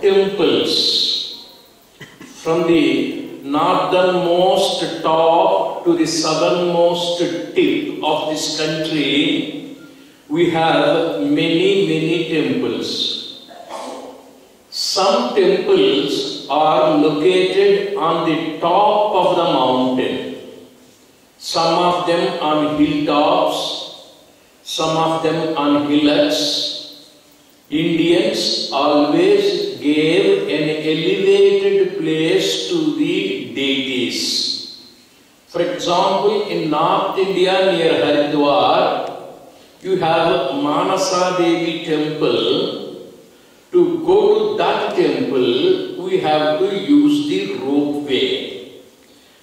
temples. From the northernmost top to the southernmost tip of this country, we have many temples. Some temples are located on the top of the mountain. Some of them on hilltops, some of them on hillocks. Indians always gave an elevated place to the deities. For example, in North India near Haridwar, you have Manasa Devi temple. To go to that temple, we have to use the ropeway.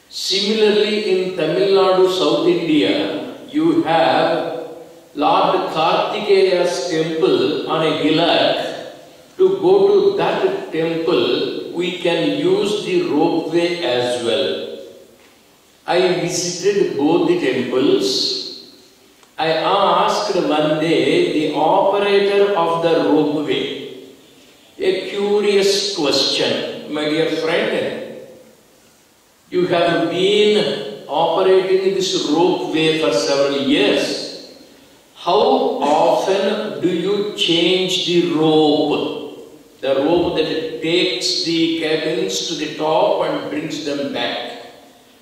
Similarly, in Tamil Nadu, South India, you have Lord Kartikeya's temple on a hillock. To go to that temple, we can use the ropeway as well. I visited both the temples. I asked one day the operator of the ropeway a curious question. My dear friend, you have been operating this ropeway for several years. How often do you change the rope? The rope that takes the cabins to the top and brings them back.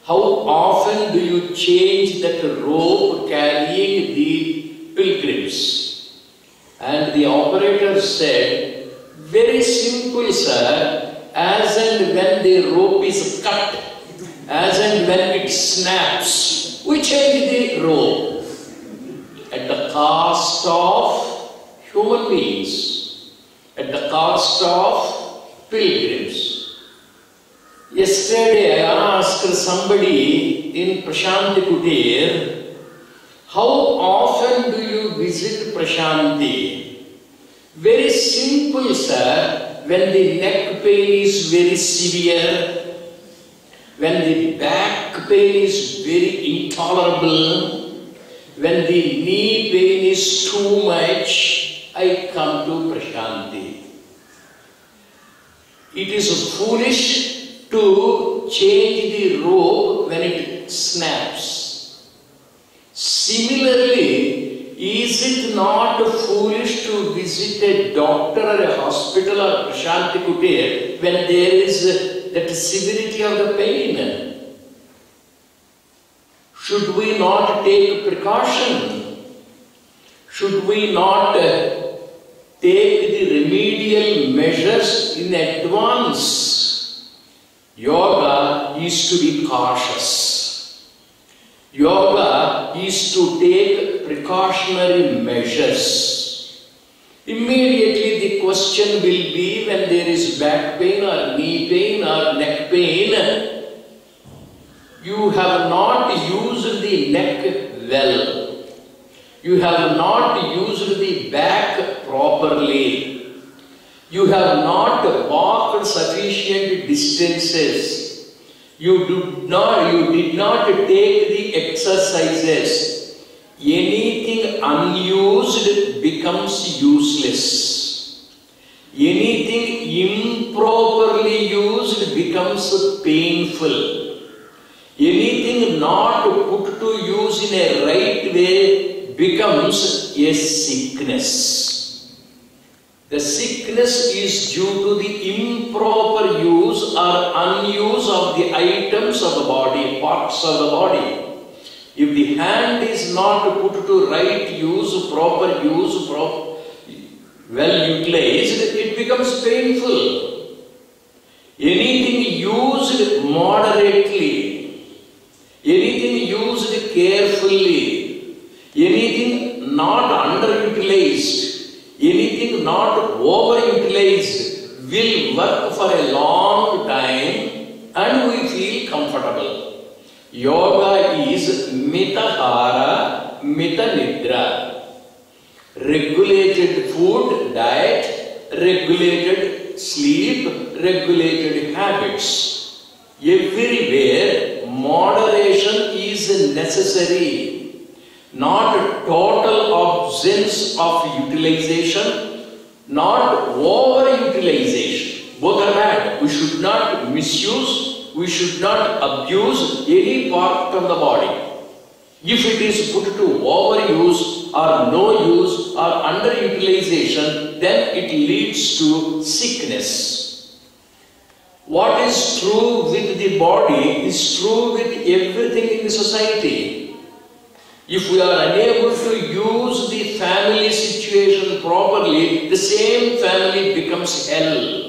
How often do you change that rope carrying the pilgrims? And the operator said, very simple, sir. As and when the rope is cut, as and when it snaps, we change the rope at the cost of human beings, at the cost of pilgrims. Yesterday I asked somebody in Prashanti Kutir, how often do you visit Prashanti? Very simple, sir. When the neck pain is very severe, when the back pain is very intolerable, when the knee pain is too much, I come to Prashanti. It is foolish to change the rope when it snaps. Similarly, is it not foolish to visit a doctor or a hospital or Prashanti Kutir when there is that severity of the pain? Should we not take precaution? Should we not take the remedial measures in advance? Yoga is to be cautious. Yoga is to take precautionary measures. Immediately the question will be, when there is back pain or knee pain or neck pain, you have not used the neck well. You have not used the back properly. You have not walked sufficient distances. You did not take the exercises. Anything unused becomes useless. Anything improperly used becomes painful. Anything not put to use in a right way becomes a sickness. The sickness is due to the improper use or unuse of the items of the body, parts of the body. If the hand is not put to right use, proper use, well utilized, it becomes painful. Anything used moderately, anything used carefully, anything not underutilized, anything not overutilized will work for a long time and we feel comfortable. Yoga is mitahara, mitanidra. Regulated food, diet, regulated sleep, regulated habits. Everywhere moderation is necessary. Not total absence of utilization, not overutilization. we should not misuse, we should not abuse any part of the body. If it is put to overuse or no use or underutilization, then it leads to sickness. What is true with the body is true with everything in the society. If we are unable to use the family situation properly, the same family becomes hell.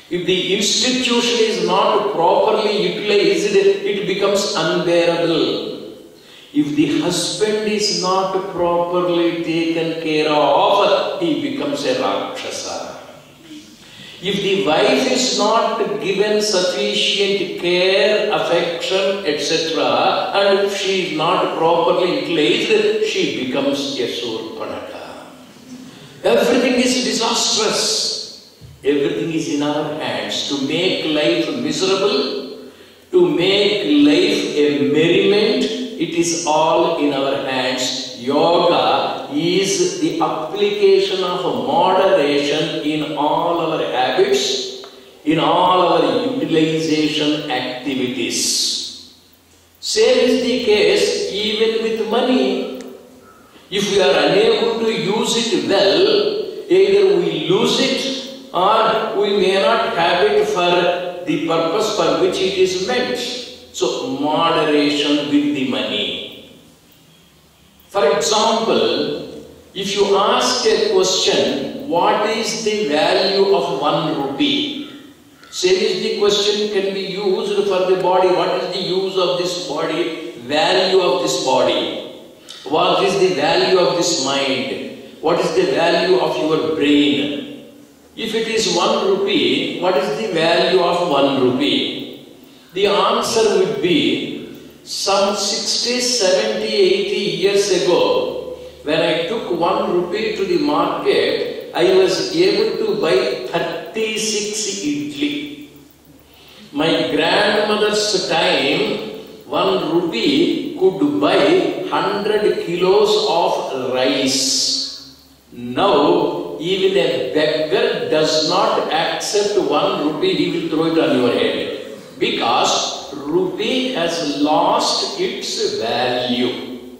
If the institution is not properly utilized, it becomes unbearable. If the husband is not properly taken care of, he becomes a Rakshasa. If the wife is not given sufficient care, affection, etc., and if she is not properly utilized, she becomes a Surpanaka. Everything is disastrous. Everything is in our hands to make life miserable, to make life a merriment. It is all in our hands. Yoga is the application of moderation in all our habits, in all our utilization activities. Same is the case even with money. If we are unable to use it well, either we lose it or we may not have it for the purpose for which it is meant. So, moderation with the money. For example, if you ask a question, what is the value of 1 rupee? Same is the question can be used for the body. What is the use of this body? Value of this body. What is the value of this mind? What is the value of your brain? If it is 1 rupee, what is the value of 1 rupee? The answer would be some 60, 70, 80 years ago, when I took 1 rupee to the market, I was able to buy 36 idli. My grandmother's time, 1 rupee could buy 100 kilos of rice. Now, even a beggar does not accept 1 rupee, he will throw it on your head. Because rupee has lost its value.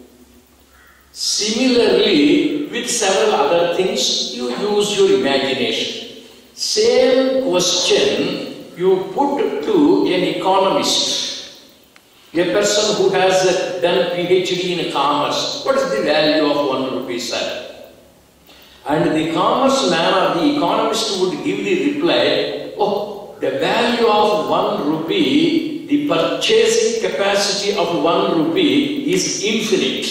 Similarly, with several other things, you use your imagination. Same question you put to an economist, a person who has done PhD in commerce. What is the value of 1 rupee, sir? And the commerce man or the economist would give the reply, oh, the value of 1 rupee, the purchasing capacity of 1 rupee is infinite.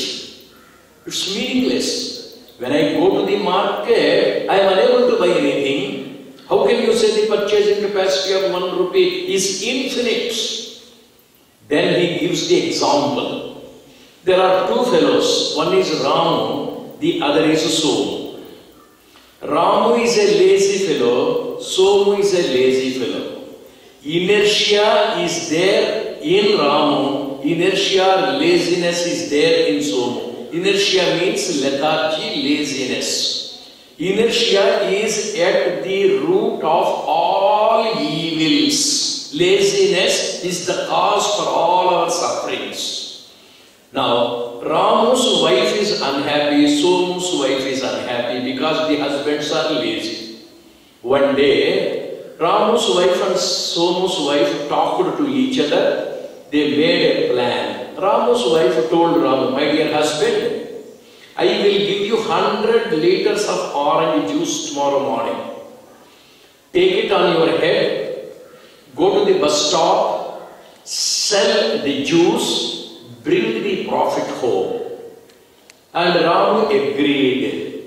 It's meaningless. When I go to the market, I am unable to buy anything. How can you say the purchasing capacity of 1 rupee is infinite? Then he gives the example. There are 2 fellows. One is Ramu, the other is Somu. Ramu is a lazy fellow, Somu is a lazy fellow. Inertia is there in Ramu, inertia, laziness is there in Somu. Inertia means lethargy, laziness. Inertia is at the root of all evils. Laziness is the cause for all our sufferings. Now, Ramu's wife is unhappy, Somu's wife is unhappy because the husbands are lazy. One day, Ramu's wife and Somu's wife talked to each other. They made a plan. Ramu's wife told Ramu, my dear husband, I will give you 100 liters of orange juice tomorrow morning. Take it on your head, go to the bus stop, sell the juice, bring the profit home. And Ramu agreed.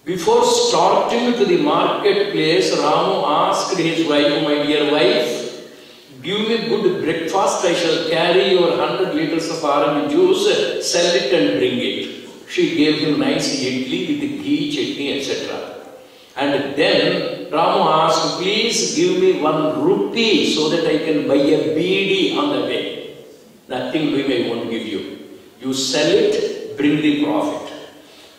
Before starting to the marketplace, Ramu asked his wife, my dear wife, give me good breakfast, I shall carry your 100 liters of orange juice, sell it and bring it. She gave him nice idli with ghee, chutney, etc. And then Ramu asked, please give me 1 rupee so that I can buy a beedi on the way. Nothing doing I won't give you. You sell it, bring the profit.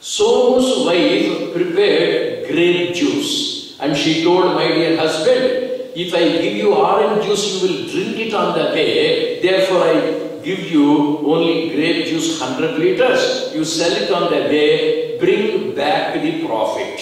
Somu's wife prepared grape juice and she told, my dear husband, if I give you orange juice, you will drink it on the way. Therefore, I give you only grape juice 100 liters. You sell it on the way, bring back the profit.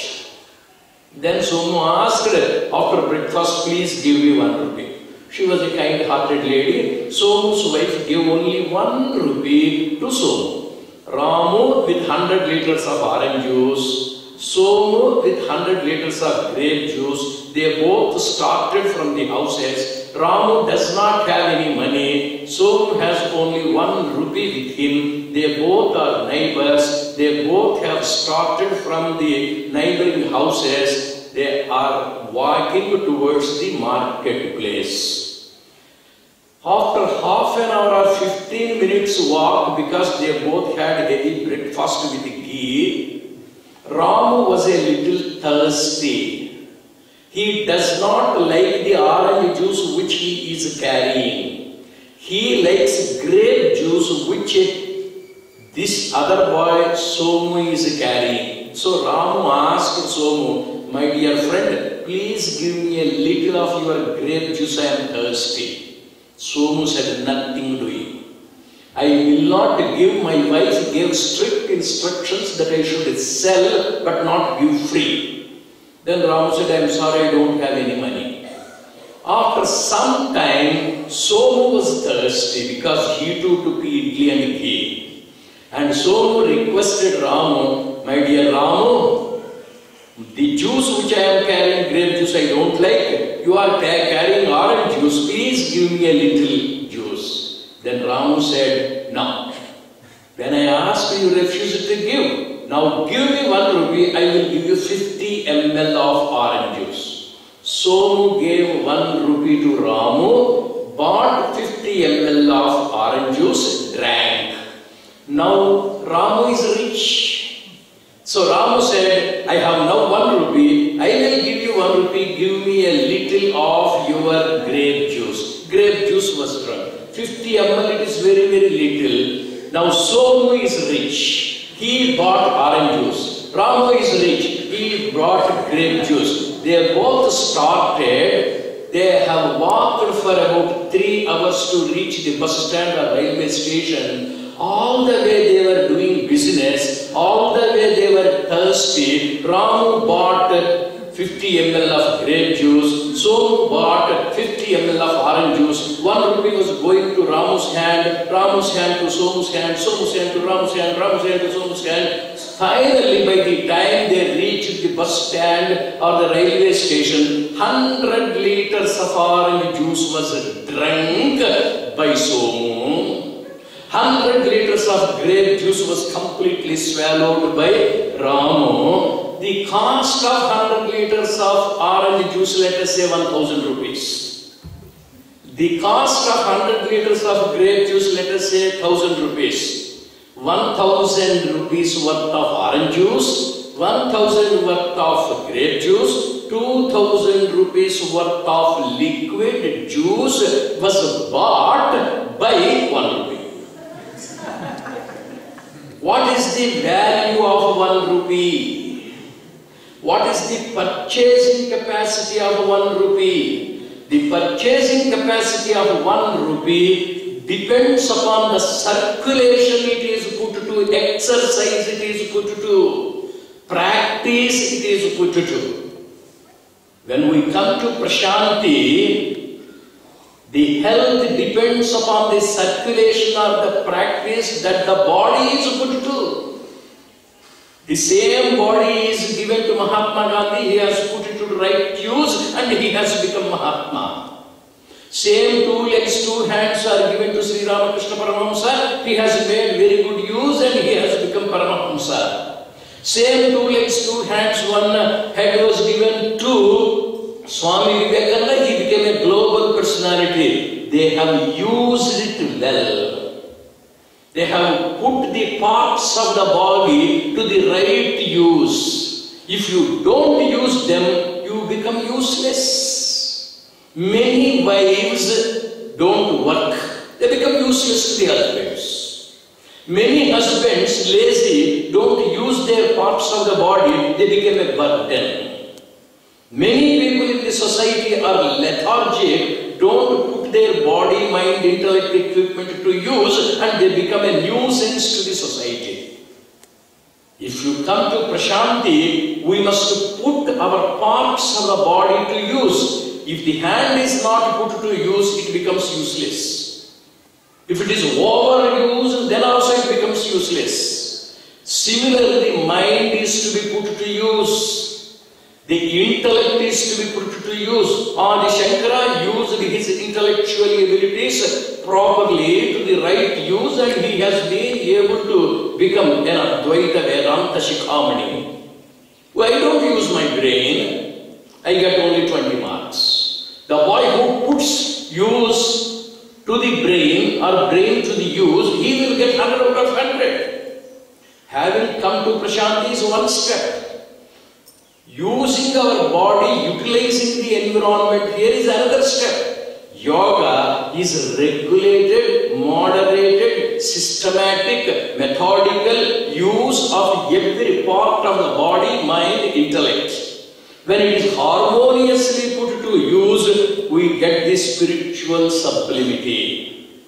Then Somu asked, after breakfast, please give me 1 rupee. She was a kind-hearted lady. Somu's wife gave only 1 rupee to Somu. Ramu with 100 liters of orange juice, Somu with 100 liters of grape juice. They both started from the houses. Ramu does not have any money. Somu has only 1 rupee with him. They both are neighbors. They both have started from the neighboring houses. They are walking towards the marketplace. After half an hour or 15 minutes walk, because they both had heavy breakfast with ghee, Ramu was a little thirsty. He does not like the orange juice which he is carrying. He likes grape juice which this other boy Somu is carrying. So Ramu asked Somu, my dear friend, please give me a little of your grape juice, I am thirsty. Somu said, nothing doing. I will not give. My wife gave strict instructions that I should sell but not give free. Then Ramu said, I am sorry, I don't have any money. After some time, Somu was thirsty because he too took idli and ghee. And Somu requested Ramu, my dear Ramu, the juice which I am carrying, grape juice, I don't like. You are carrying orange juice. Please give me a little juice. Then Ramu said, no. When I asked you, refused to give. Now give me 1 rupee, I will give you 50 ml of orange juice. Somu gave 1 rupee to Ramu, bought 50 ml of orange juice, drank. Now Ramu is rich. So Ramu said, I have now 1 rupee, I will give you 1 rupee, give me a little of your grape juice. Grape juice was drunk. 50 ml, it is very, very little. Now Somu is rich. He bought orange juice. Ramu is rich. He brought grape juice. They both started. They have walked for about 3 hours to reach the bus stand or railway station. All the way they were doing business, all the way they were thirsty. Ramu bought 50 ml of grape juice, Somu bought 50 ml of orange juice. 1 rupee was going to Ramu's hand to Somu's hand, Somu's hand to Ramu's hand, Ramu's hand to Somu's hand. Finally, by the time they reached the bus stand or the railway station, 100 liters of orange juice was drunk by Somu. 100 liters of grape juice was completely swallowed by Ramu. The cost of 100 liters of orange juice, let us say 1000 rupees. The cost of 100 liters of grape juice, let us say 1000 rupees. 1000 rupees worth of orange juice, 1000 worth of grape juice, 2000 rupees worth of liquid juice was bought by 1 rupee. What is the value of 1 rupee? What is the purchasing capacity of 1 rupee? The purchasing capacity of 1 rupee depends upon the circulation it is put to, exercise it is put to, practice it is put to. When we come to Prashanti, the health depends upon the circulation or the practice that the body is put to. The same body is given to Mahatma Gandhi, he has put it to right use and he has become Mahatma. Same 2 legs, 2 hands are given to Sri Ramakrishna Paramahamsa, he has made very good use and he has become Paramahamsa. Same 2 legs, 2 hands, 1 head was given to Swami Vivekananda, he became a global personality. They have used it well. They have put the parts of the body to the right use. If you don't use them, you become useless. Many wives don't work. They become useless to the husbands. Many husbands, lazy, don't use their parts of the body. They become a burden. Many people in the society are lethargic, don't put their body, mind, intellect, equipment to use, and they become a nuisance to the society. If you come to Prashanti, we must put our parts of the body to use. If the hand is not put to use, it becomes useless. If it is overused, then also it becomes useless. Similarly, the mind is to be put to use. The intellect is to be put to use. Adi Shankara used his intellectual abilities properly to the right use, and he has been able to become an Advaita Vedanta Shikhamani. Why don't use my brain? I get only 20 marks. The boy who puts use to the brain or brain to the use, he will get 100 out of 100. Having come to Prashanti is one step. Using our body, utilizing the environment, here is another step. Yoga is regulated, moderated, systematic, methodical use of every part of the body, mind, intellect. When it is harmoniously put to use, we get this spiritual sublimity.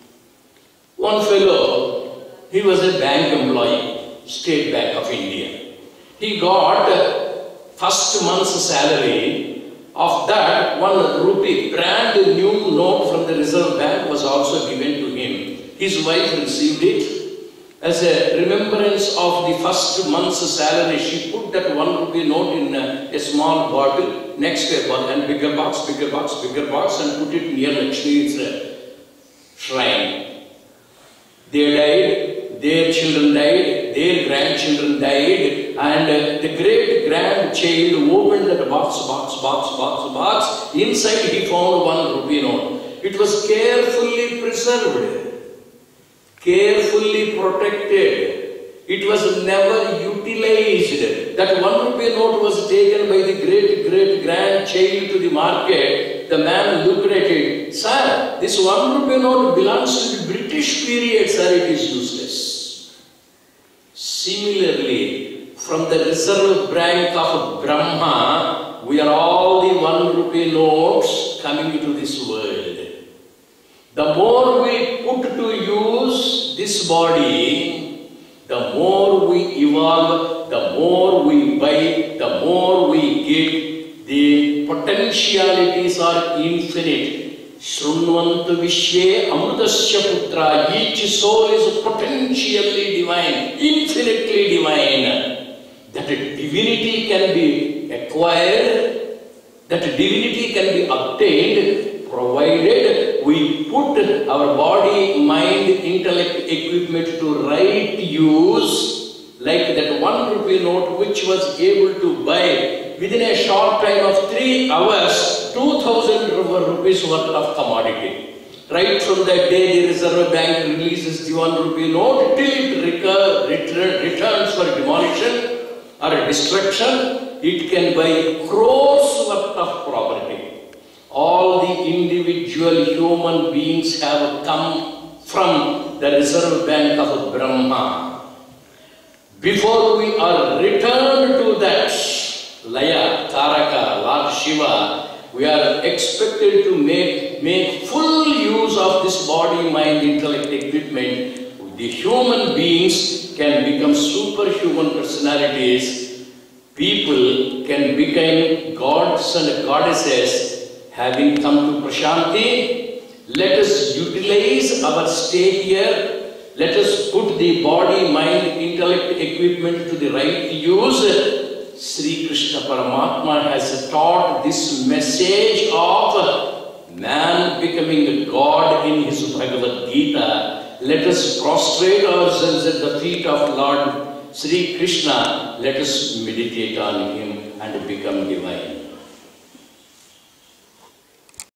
One fellow, he was a bank employee, State Bank of India. He got first month's salary. Of that, 1 rupee brand new note from the Reserve Bank was also given to him. His wife received it. As a remembrance of the first month's salary, she put that 1 rupee note in a small bottle next to a bottle, and bigger box, and put it near Lakshmi's shrine. They died, their children died, their grandchildren died, and the great-grandchild opened that box. Inside he found 1 rupee note. It was carefully preserved, carefully protected. It was never utilized. That 1 rupee note was taken by the great-grandchild to the market. The man looked at it. Sir, this 1 rupee note belongs to the British period, sir, it is useless. Similarly, from the Reserve Bank of Brahma, we are all the 1 rupee notes coming to this world. The more we put to use this body, the more we evolve, the more we buy, the more we get. The potentialities are infinite. Shrunvantu Vishye Amrutasya Putra. Each soul is potentially divine, infinitely divine. That divinity can be acquired, that divinity can be obtained, provided we put our body, mind, intellect, equipment to right use, like that 1 rupee note which was able to buy within a short time of 3 hours 2,000 rupees worth of commodity. Right from that day, the Reserve Bank releases the 1 rupee note till it returns for demolition or destruction. It can buy crores worth of property. All the individual human beings have come from the Reserve Bank of Brahma. Before we are returned to that Laya, Taraka, Lord Shiva, we are expected to make full use of this body, mind, intellect, equipment. The human beings can become superhuman personalities. People can become gods and goddesses. Having come to Prashanti, let us utilize our stay here. Let us put the body, mind, intellect, equipment to the right use. Sri Krishna Paramatma has taught this message of man becoming a God in his Bhagavad Gita. Let us prostrate ourselves at the feet of Lord Sri Krishna. Let us meditate on him and become divine.